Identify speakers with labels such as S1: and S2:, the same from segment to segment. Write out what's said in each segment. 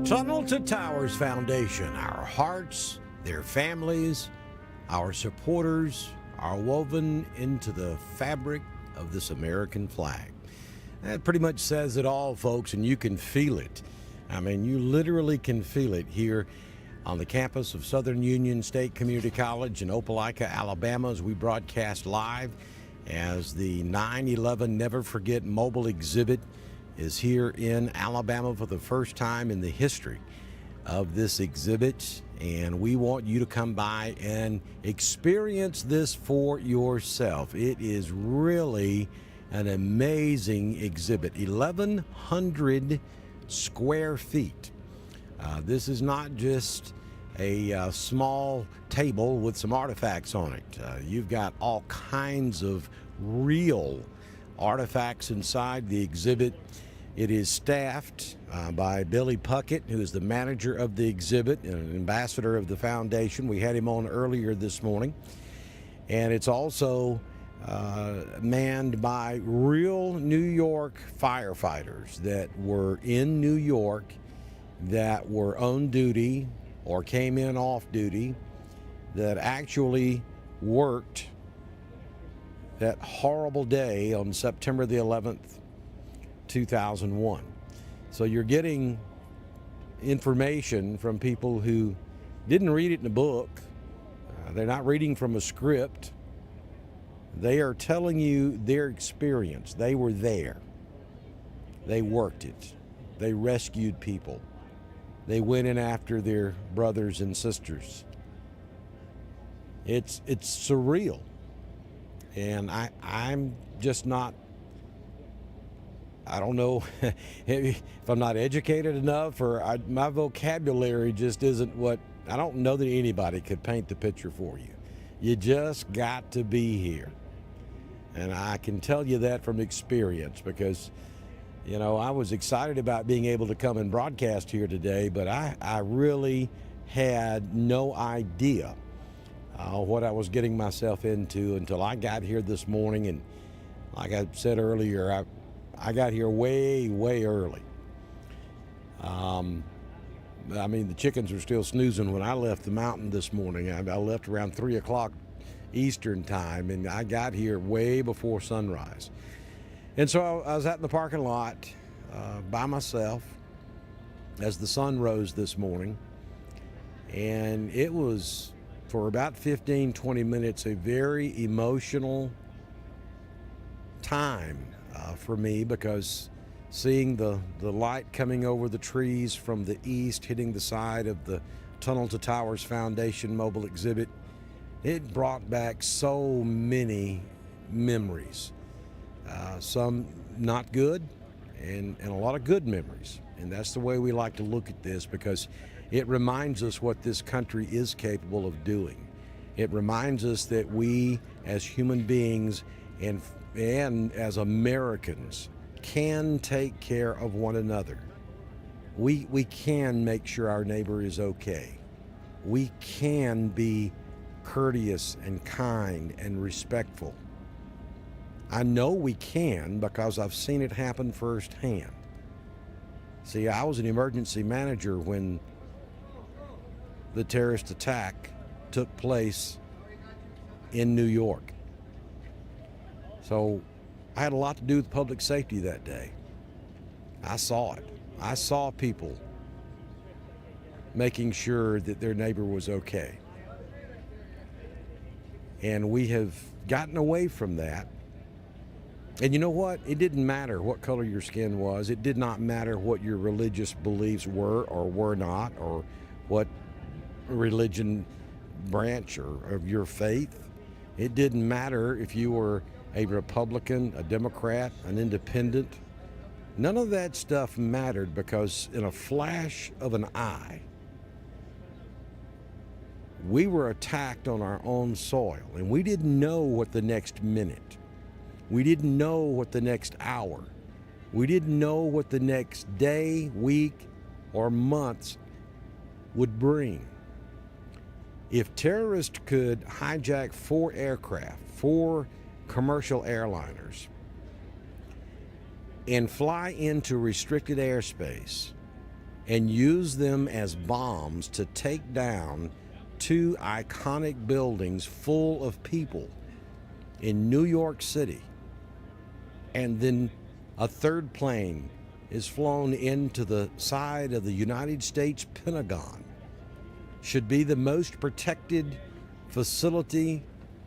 S1: Tunnel to Towers Foundation. Our hearts, their families, our supporters are woven into the fabric of this American flag. That pretty much says it all, folks, and you can feel it. I mean, you literally can feel it here on the campus of Southern Union State Community College in Opelika, Alabama, as we broadcast live as the 9/11 Never Forget mobile exhibit is here in Alabama for the first time in the history of this exhibit. And we want you to come by and experience this for yourself. It is really an amazing exhibit. 1,100 square feet. This is not just a small table with some artifacts on it. You've got all kinds of real artifacts inside the exhibit. It is staffed by Billy Puckett, who is the manager of the exhibit and an ambassador of the foundation. We had him on earlier this morning. And it's also manned by real New York firefighters that were in New York, that were on duty or came in off duty, that actually worked that horrible day on September the 11th, 2001. So you're getting information from people who didn't read it in a book. They're not reading from a script. They are telling you their experience. They were there. They worked it. They rescued people. They went in after their brothers and sisters. It's surreal. And I'm just not, I don't know if I'm not educated enough, or my vocabulary just isn't what, I don't know that anybody could paint the picture for you. You just got to be here. And I can tell you that from experience because, you know, I was excited about being able to come and broadcast here today, but I really had no idea what I was getting myself into until I got here this morning. And like I said earlier, I got here way, way early. I mean, the chickens were still snoozing when I left the mountain this morning. I left around 3 o'clock Eastern time, and I got here way before sunrise. And so I was out in the parking lot by myself as the sun rose this morning. And it was, for about 15, 20 minutes, a very emotional time for me, because seeing the light coming over the trees from the east, hitting the side of the Tunnel to Towers Foundation mobile exhibit, it brought back so many memories. Some not good, and a lot of good memories. And that's the way we like to look at this, because it reminds us what this country is capable of doing. It reminds us that we as human beings and as Americans can take care of one another. We can make sure our neighbor is okay. We can be courteous and kind and respectful. I know we can because I've seen it happen firsthand. See, I was an emergency manager when the terrorist attack took place in New York. So I had a lot to do with public safety that day. I saw it. I saw people making sure that their neighbor was okay. And we have gotten away from that. And you know what? It didn't matter what color your skin was. It did not matter what your religious beliefs were or were not, or what religion branch or of your faith. It didn't matter if you were a Republican, a Democrat, an independent. None of that stuff mattered, because in a flash of an eye, we were attacked on our own soil, and we didn't know what the next minute, we didn't know what the next hour, we didn't know what the next day, week, or months would bring. If terrorists could hijack 4 aircraft, 4 commercial airliners, and fly into restricted airspace and use them as bombs to take down two iconic buildings full of people in New York City. And then a third plane is flown into the side of the United States Pentagon. Should be the most protected facility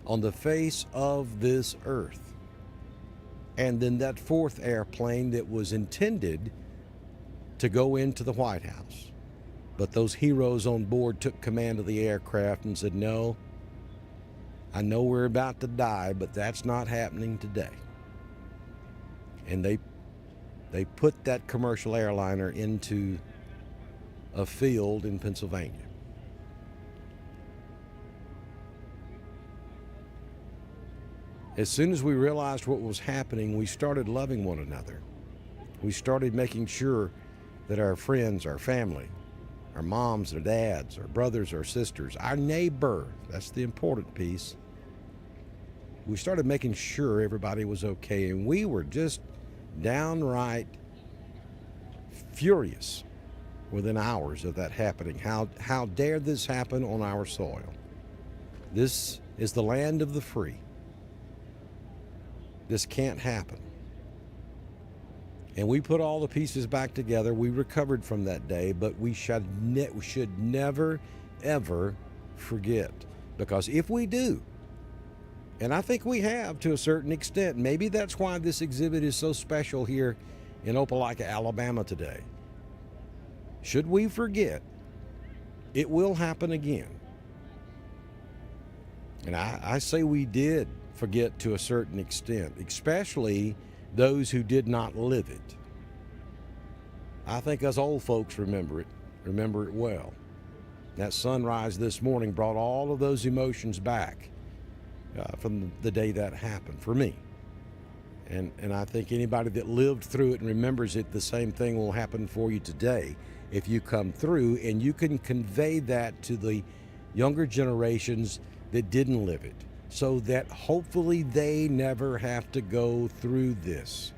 S1: on the face of this earth. And then that fourth airplane that was intended to go into the White House. But those heroes on board took command of the aircraft and said, no, I know we're about to die, but that's not happening today. And they put that commercial airliner into a field in Pennsylvania. As soon as we realized what was happening, we started loving one another. We started making sure that our friends, our family, our moms, our dads, our brothers, our sisters, our neighbor, that's the important piece. We started making sure everybody was okay, and we were just downright furious within hours of that happening. How dare this happen on our soil? This is the land of the free. This can't happen. And we put all the pieces back together. We recovered from that day, but we should never, ever forget. Because if we do, and I think we have to a certain extent, maybe that's why this exhibit is so special here in Opelika, Alabama today. Should we forget, it will happen again. And I say we did forget to a certain extent, especially those who did not live it. I think us old folks remember it well. That sunrise this morning brought all of those emotions back from the day that happened for me. And I think anybody that lived through it and remembers it, the same thing will happen for you today if you come through, and you can convey that to the younger generations that didn't live it, so that hopefully they never have to go through this.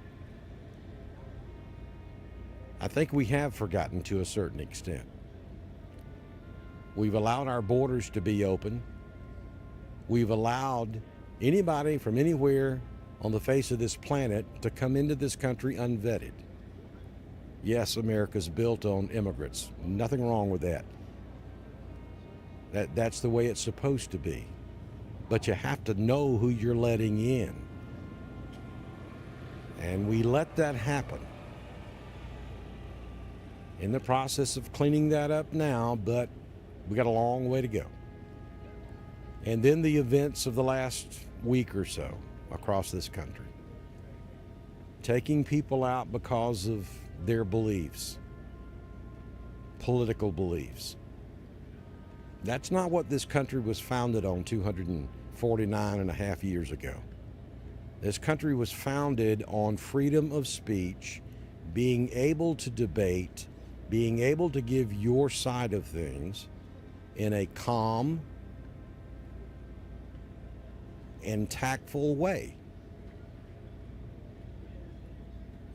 S1: I think we have forgotten to a certain extent. We've allowed our borders to be open. We've allowed anybody from anywhere on the face of this planet to come into this country unvetted. Yes, America's built on immigrants. Nothing wrong with that. That's the way it's supposed to be. But you have to know who you're letting in. And we let that happen. In the process of cleaning that up now, but we got a long way to go. And then the events of the last week or so across this country. Taking people out because of their beliefs, political beliefs. That's not what this country was founded on 249 and a half years ago. This country was founded on freedom of speech, being able to debate, being able to give your side of things in a calm and tactful way.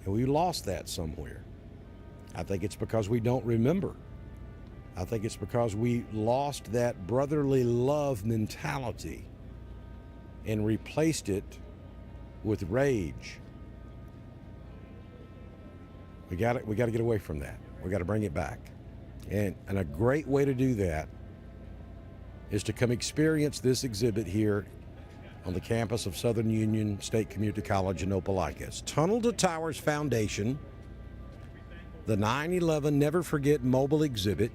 S1: And we lost that somewhere. I think it's because we don't remember. I think it's because we lost that brotherly love mentality and replaced it with rage. We got to get away from that. We got to bring it back. And a great way to do that is to come experience this exhibit here on the campus of Southern Union State Community College in Opelika. It's Tunnel to Towers Foundation, the 9/11 Never Forget mobile exhibit.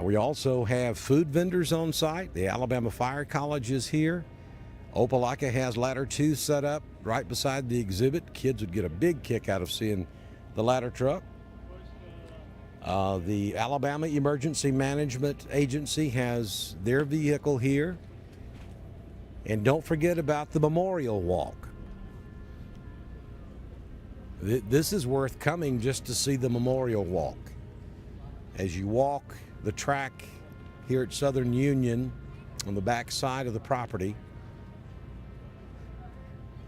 S1: We also have food vendors on site. The Alabama Fire College is here. Opelika has Ladder 2 set up right beside the exhibit. Kids would get a big kick out of seeing the ladder truck. The Alabama Emergency Management Agency has their vehicle here. And don't forget about the Memorial Walk. This is worth coming just to see the Memorial Walk. As you walk the track here at Southern Union on the back side of the property,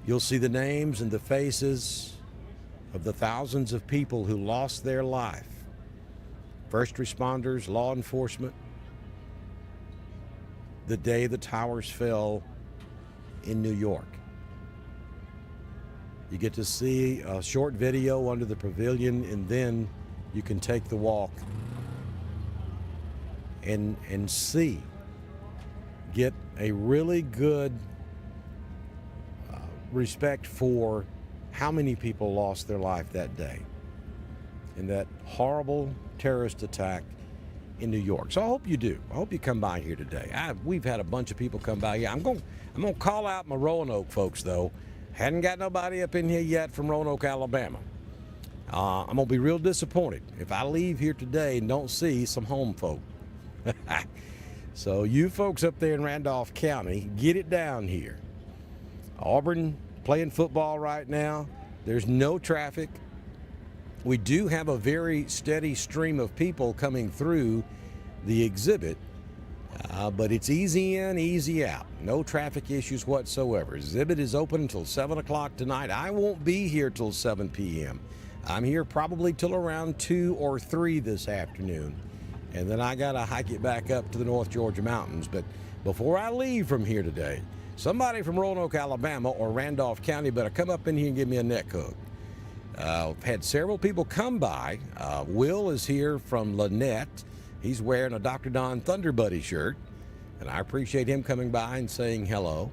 S1: you'll see the names and the faces of the thousands of people who lost their life first responders, law enforcement, the day the towers fell in New York. You get to see a short video under the pavilion, and then you can take the walk and see, get a really good respect for how many people lost their life that day in that horrible terrorist attack in New York. So I hope you do. I hope you come by here today. We've had a bunch of people come by here. I'm going to call out my Roanoke folks, though. Hadn't got nobody up in here yet from Roanoke, Alabama. I'm going to be real disappointed if I leave here today and don't see some home folk. So you folks up there in Randolph County, get it down here. Auburn playing football right now. There's no traffic. We do have a very steady stream of people coming through the exhibit, but it's easy in, easy out. No traffic issues whatsoever. Exhibit is open until 7 o'clock tonight. I won't be here till 7 p.m. I'm here probably till around 2 or 3 this afternoon, and then I got to hike it back up to the North Georgia mountains. But before I leave from here today, somebody from Roanoke, Alabama or Randolph County better come up in here and give me a neck hug. I've had several people come by. Will is here from Lynette. He's wearing a Dr. Don Thunder Buddy shirt, and I appreciate him coming by and saying hello.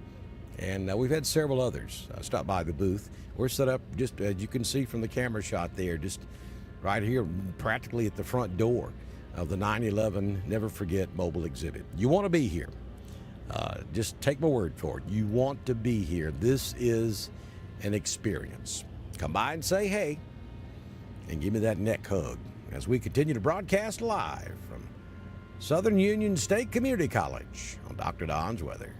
S1: And we've had several others stop by the booth. We're set up just as you can see from the camera shot there, just right here, practically at the front door of the 9/11 Never Forget mobile exhibit. You want to be here. Just take my word for it. You want to be here. This is an experience. Come by and say hey, and give me that neck hug as we continue to broadcast live from Southern Union State Community College on Dr. Don's Weather.